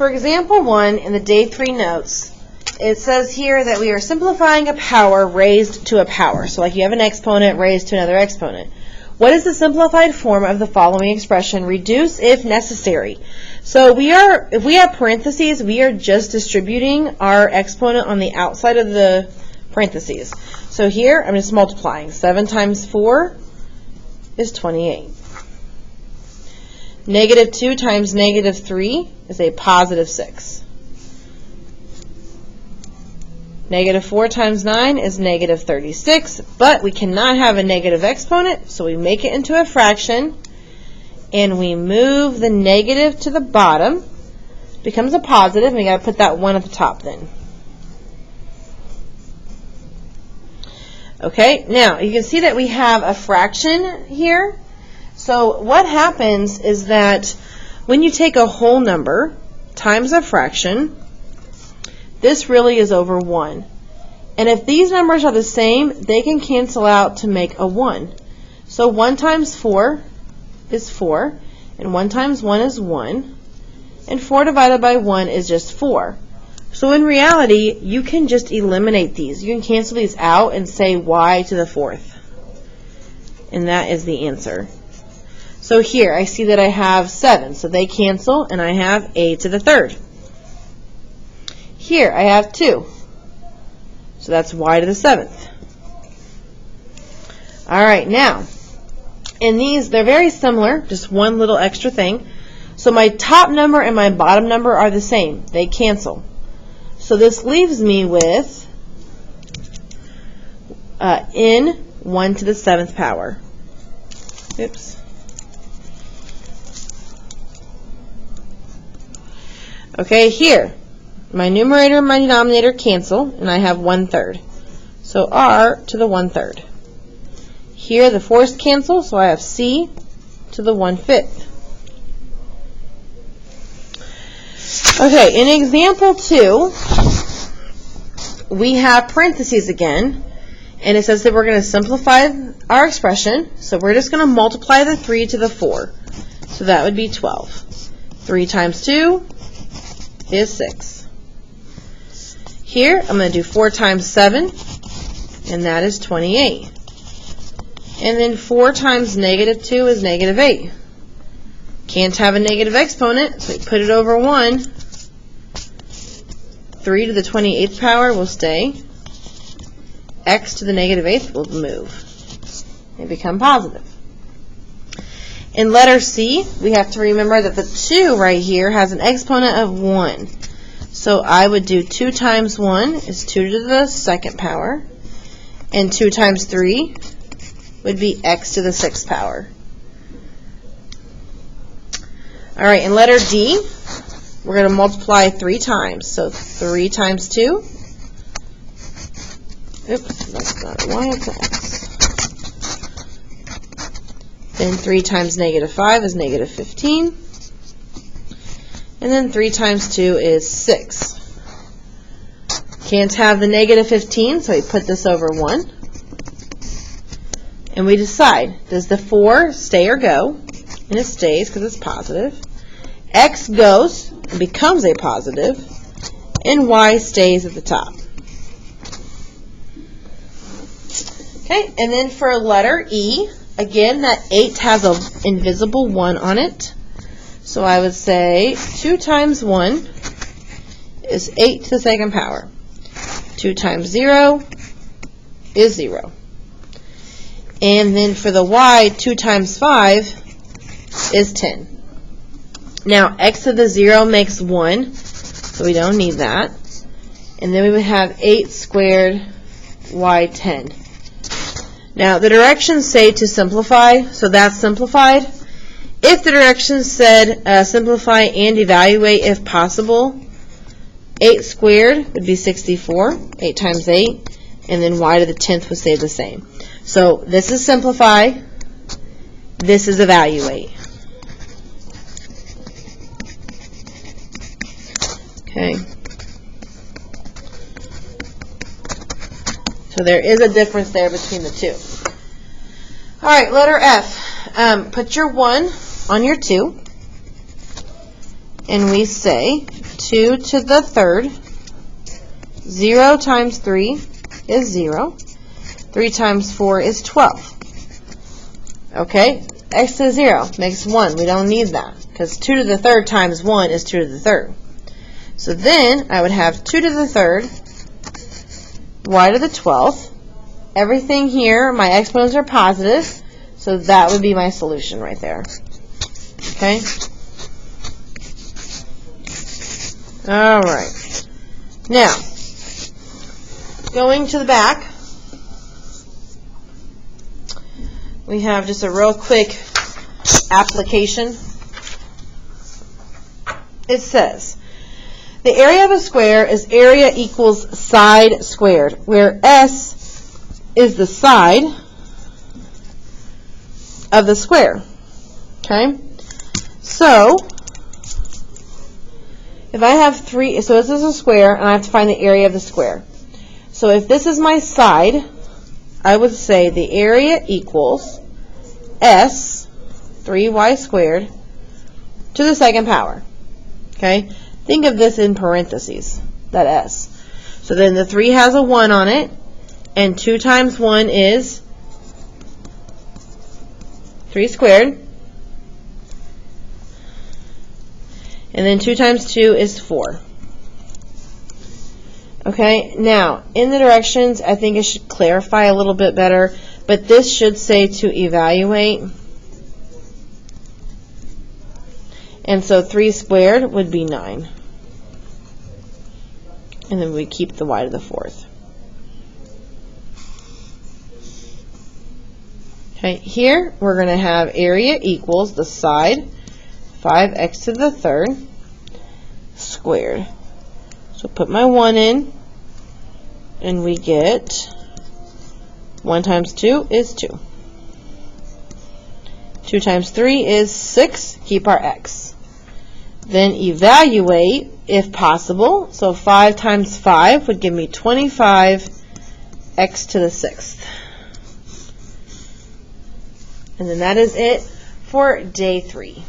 For example 1 in the day 3 notes, it says here that we are simplifying a power raised to a power. So like you have an exponent raised to another exponent. What is the simplified form of the following expression? Reduce if necessary. So if we have parentheses, we are just distributing our exponent on the outside of the parentheses. So here, I'm just multiplying. 7 times 4 is 28. Negative 2 times negative 3 is a positive 6. Negative 4 times 9 is negative 36, but we cannot have a negative exponent, so we make it into a fraction, and we move the negative to the bottom. It becomes a positive, and we got to put that 1 at the top then. Okay, now you can see that we have a fraction here. So what happens is that when you take a whole number times a fraction, this really is over 1. And if these numbers are the same, they can cancel out to make a 1. So 1 times 4 is 4, and 1 times 1 is 1, and 4 divided by 1 is just 4. So in reality, you can just eliminate these. You can cancel these out and say y to the 4th. And that is the answer. So here, I see that I have 7, so they cancel, and I have a to the 3rd. Here, I have 2. So that's y to the 7th. All right, now, in these, they're very similar, just one little extra thing. So my top number and my bottom number are the same. They cancel. So this leaves me with n 1 to the 7th power. Oops. Okay, here. My numerator and my denominator cancel, and I have 1/3. So r to the 1/3. Here the 4's cancel, so I have c to the 1/5. Okay, in example 2, we have parentheses again, and it says that we're going to simplify our expression, so we're just going to multiply the 3 to the 4. So that would be 12. 3 times 2 is 6. Here, I'm going to do 4 times 7, and that is 28. And then 4 times negative 2 is negative 8. Can't have a negative exponent, so we put it over 1. 3 to the 28th power will stay. X to the negative 8th will move and become positive. In letter C, we have to remember that the 2 right here has an exponent of 1. So I would do 2 times 1 is 2 to the 2nd power, and 2 times 3 would be x to the 6th power. All right, in letter D, we're going to multiply 3 times. So 3 times 2. Oops, that's not a y, it's an x. Then 3 times negative 5 is negative 15. And then 3 times 2 is 6. Can't have the negative 15, so we put this over 1. And we decide, does the 4 stay or go? And it stays because it's positive. X goes and becomes a positive. And y stays at the top. Okay, and then for letter E, again, that 8 has an invisible 1 on it. So I would say 2 times 1 is 8 to the 2nd power. 2 times 0 is 0. And then for the y, 2 times 5 is 10. Now, x to the 0 makes 1, so we don't need that. And then we would have 8 squared y 10. Now, the directions say to simplify, so that's simplified. If the directions said simplify and evaluate if possible, 8 squared would be 64, 8 times 8, and then y to the 10th would stay the same. So this is simplify, this is evaluate. Okay. So there is a difference there between the two. All right, letter F. Put your 1 on your 2. and we say 2 to the third. 0 times 3 is 0. 3 times 4 is 12. Okay, x to the 0 makes 1. We don't need that because 2 to the third times 1 is 2 to the third. So then I would have 2 to the third, y to the 12th. Everything here, my exponents are positive, so that would be my solution right there. Okay? All right. Now, going to the back, we have just a real quick application. It says, the area of a square is area equals side squared, where S is the side of the square. Okay? So, if I have 3, so this is a square, and I have to find the area of the square. So if this is my side, I would say the area equals S, 3y squared, to the second power. Okay? Think of this in parentheses, that S. So then the 3 has a 1 on it, and 2 times 1 is 3 squared. And then 2 times 2 is 4. Okay, now, in the directions, I think it should clarify a little bit better, but this should say to evaluate. And so 3 squared would be 9. And then we keep the y to the 4th. Okay, here we're going to have area equals the side, 5x to the third, squared. So put my 1 in, and we get 1 times 2 is 2. 2 times 3 is 6. Keep our x. Then evaluate, if possible. So 5 times 5 would give me 25 x to the 6th. And then that is it for day 3.